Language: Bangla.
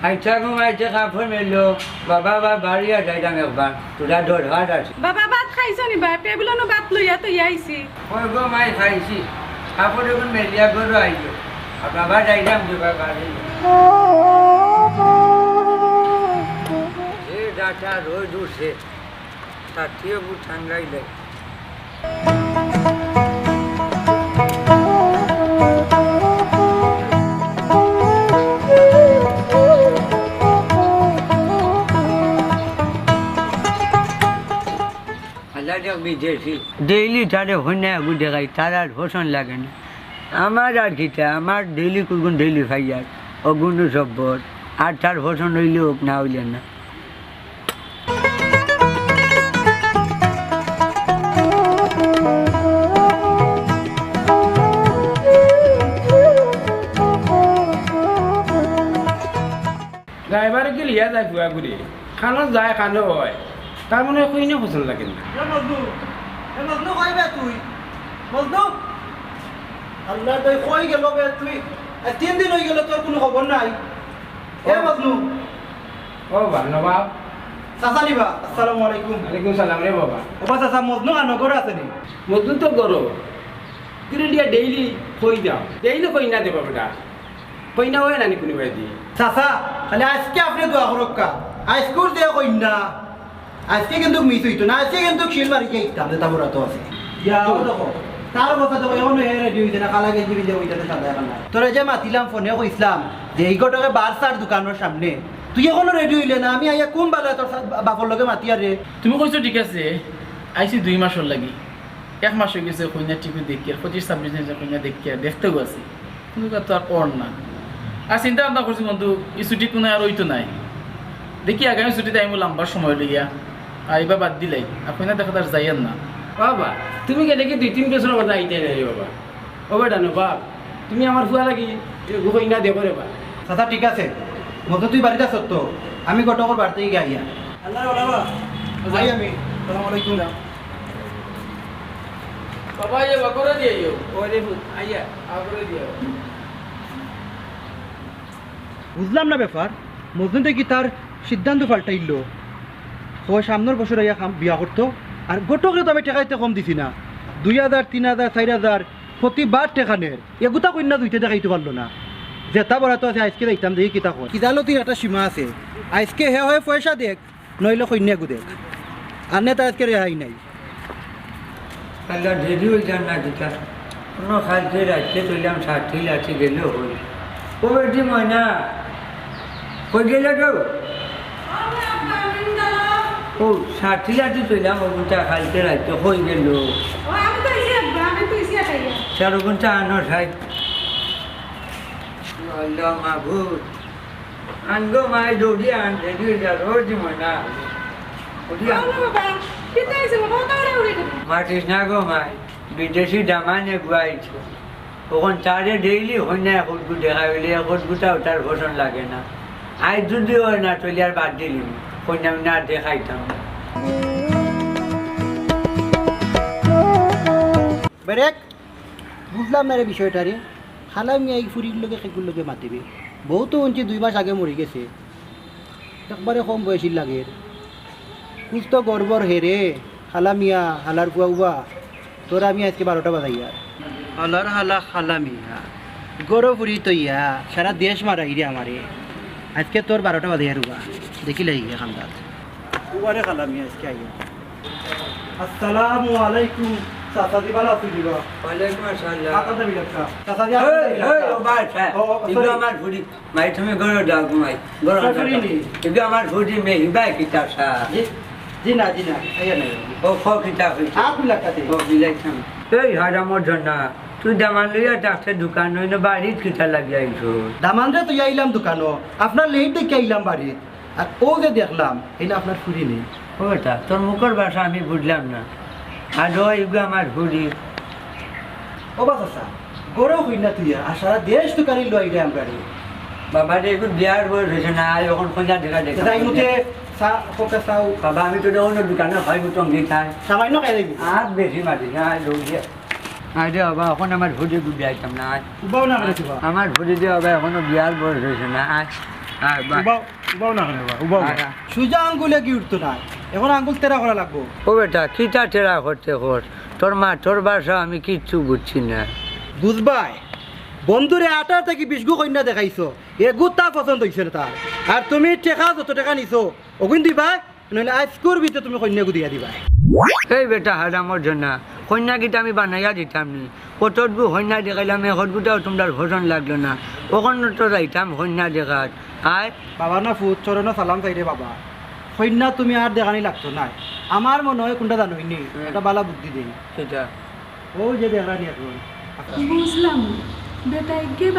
আচ্ছা ঘুমাইছে কাপড় মেলো বাবা বা বাড়িয়া যাইতাম একবার তোরা দরকার আছে বাবা ভাত খাইছো নি বা টেবিলনো ভাত লইয়া তো আইছি ওই গো মাই খাইছি কাপড় এখন মেলিয়া করে আইলো আর বাবা যাইতাম দুবার বাড়ি যে ডাটা রোজ উঠছে তার থেকে বুট ঠান্ডাই দেয় বিদেশি ডেইলি তারে হইনা বুঝে গাই তার আর হোসন লাগে না আমার আর কিটা আমার ডেইলি করগুন ডেইলি খাইয়ার অগুণ সব্বর আর তার হোসন হইলে হোক না হইলে না ড্রাইভারে কি লিয়া যায় ঘুরা ঘুরি খানো যায় খানো হয় তার মনে হয় কইনে পছন্দ লাগে না মজনু কইবে তুই মজনু আল্লাহ তুই কই গেল বে তুই 3 দিন হই গেল তোর কোনো খবর নাই এ মজনু ও বাবা নবাব চাচা দিবা আসসালামু আলাইকুম ওয়ালাইকুম সালাম রে বাবা ওবা চাচা মজনু নগর আছে নি মজদুর তো করো কিন্তু দিয়া ডেইলি কই যাও ডেইলি কই না দেবা বেটা কই না হয় না নি কোনো বাদি চাচা খালি আজকে আপনি দোয়া করক্কা আজকুর দে কই না আজকে কিন্তু মিস হইতো না আজকে কিন্তু শিল মারি কে ইতাম তা বড় তো আছে যাও দেখো তার কথা তো এখন হে রেডি হইতে না কালা গেঞ্জি বিজে হইতে না সাদা কালা তোরে যে মাতিলাম ফোনে কইছিলাম যে এই গটকে বারসার দোকানের সামনে তুই এখনো রেডি হইলে না আমি আইয়া কোন বালা তোর বাপর লগে মাতি আরে তুমি কইছো ঠিক আছে আইছি 2 মাসের লাগি 1 মাস হয়ে গেছে কইনা টিভি দেখি আর 25-26 দিন কইনা দেখি দেখতেও আছি কিন্তু তো আর পড় না আর চিন্তা ভাবনা করছি বন্ধু এই ছুটি কোনো আর হইতো নাই দেখি আগামী ছুটিতে আমি লম্বা সময় লইয়া আইবা বাদ দিলাই আর কইনা দেখা তার যাইয়েন না বাবা তুমি কে দেখি 2-3 বছর কথা আইতে নাই বাবা ও বেটা নবাব তুমি আমার ফুয়া লাগি কই না দেবো রে বা চাচা ঠিক আছে মতো তুই বাড়িতে আছ তো আমি গটকর বাড়িতে গিয়ে আইয়া আল্লাহ ওলাবা যাই আমি আসসালামু আলাইকুম বাবা আইয়া বাকরে দিও ওরে আইয়া আগরে দিও বুঝলাম না ব্যাপার মজনুতে কি তার সিদ্ধান্ত পাল্টাইল ও সামনের বছর আইয়া বিয়া করতো আর গোটকে তো আমি টেকাইতে কম দিছি না 2000 3000 4000 প্রতিবার টেকানের এগুতা কন্যা দুইটা দেখাইতে পারলো না যেটা বড় তো আছে আজকে দেখতাম দেখি কিতা কর কিতালো তুই একটা সীমা আছে আজকে হে হয়ে পয়সা দেখ নইলে কন্যা গু দেখ আর নে তার আজকে রেহাই নাই আল্লাহ দেরি হয়ে যান না কিতা কোনো খালতে রাখতে চললাম 60 লাঠি গেলেও হই ও বেটি ময়না কই গেলে তো ও 60 লাঠি চললাম ওগুনটা খালতে রাখতে হয়ে গেল চার ওগুনটা আনো খাই আল্লাহ মাহবুব আনগো মাই দৌড়ি আন দেরি হয়ে যা রোজ ময়না মাটিস না গো মাই বিদেশি দামানে গুয়াইছো তখন তারে ডেইলি হয় না একুটগু দেখা হইলে একুটগুটাও তার ভোষণ লাগে না আই যদি হয় না চলি আর বাদ দিলি কন্যা না দেখাইতাম বেরেক বুঝলাম না রে বিষয়টা রে খালা মিয়া এই ফুরির লোকে সেগুর লোকে মাতিবে বহুতো অঞ্চি 2 মাস আগে মরে গেছে একবারে কম বয়সীর লাগে কুস্ত গর্বর হেরে খালা মিয়া হালার কুয়া তোরা আমি আজকে 12টা বাজাইয়া হালার হালা খালা মিয়া গরো ফুরি তৈয়া সারা দেশ মারাই রে আমারে আজকে তোর 12টা বাজাইয়া রুবা দেখি লাগি খান্দাত উবারে খালা মিয়া আজকে আইয়া আসসালামু আলাইকুম চাচা দি ভালো আছি দিবা ওয়ালাইকুম আসসালাম আকাদা বিলকা চাচা দি এই ও বাচ্চা ইগো আমার ফুড়ি মাই তুমি গরো দাও মাই গরো ইগো আমার ফুড়ি মে হিবা কিতাব সা জি না আইয়া নাই ও খ কিতাব আপ লাগাতে ও বিলাইতাম এই হারামর জন্য তুই দামান লইয়া ডাক্তার দোকান হইনো বাড়িত কিতা লাগি আইছো দামানরে তুই আইলাম দোকানো আপনার লেট দেখে আইলাম বাড়ি আর ও যে দেখলাম এইটা আপনার ফুরি নেই ওটা তোর মুখের ভাষা আমি বুঝলাম না আর ও ইগো আমার ফুড়ি ও বাস আসা গরো হই না তুই আর সারা দেশ দোকানি লই রে আমরা বাবা রে এখন বিয়ার বয়স হয়েছে না এখন কোনটা দেখা দেখা তাই মুতে সা ফোকা সাউ বাবা আমি তো অন্য দোকানে হয় টঙ্গি খাই সামান্য খাই দিবি আর বেশি মাটি না লোকে আরে বাবা এখন আমার ভুড়ি গুড়ি আইতাম না উবাও না করে দিবা আমার ভুড়ি দিয়ে বাবা এখনো বিয়ার বয়স হয়েছে না হ্যাঁ বা উবাও না কেন বা উবাও না। সোজা আঙ্গুলে কি উঠতো না, এখন আঙ্গুল তেরা করা লাগবো। ও বেটা কিতা টেরা করতে কর, তোর মা তোর বাসা আমি কিচ্ছু বুঝছি না। বুঝবাই বন্ধুরে 18 থেকে 20 গু কন্যা দেখাইছো, এগু তা পছন্দ হইছে না তার। আর তুমি টাকা যত টাকা নিছো ওগুন দিবা, নইলে আজকুর ভিতরে তুমি কন্যাগু দিয়া দিবা। এই বেটা হারামর জন্য কন্যা গীতা আমি বানাইয়া দিতাম নি, কতটুকু কন্যা দেখাইলাম এখনটাও তোমার ভোজন লাগলো না, ওখানে তো যাইতাম কন্যা দেখাত। আয় বাবা না ফুট চরণ সালাম চাইরে বাবা, কন্যা তুমি আর দেখানি লাগতো না। আমার মনে হয় কোনটা জানোইনি, এটা বালা বুদ্ধি দেই। সেটা ও যে দেখানি এখন বুঝলাম বেটা এগে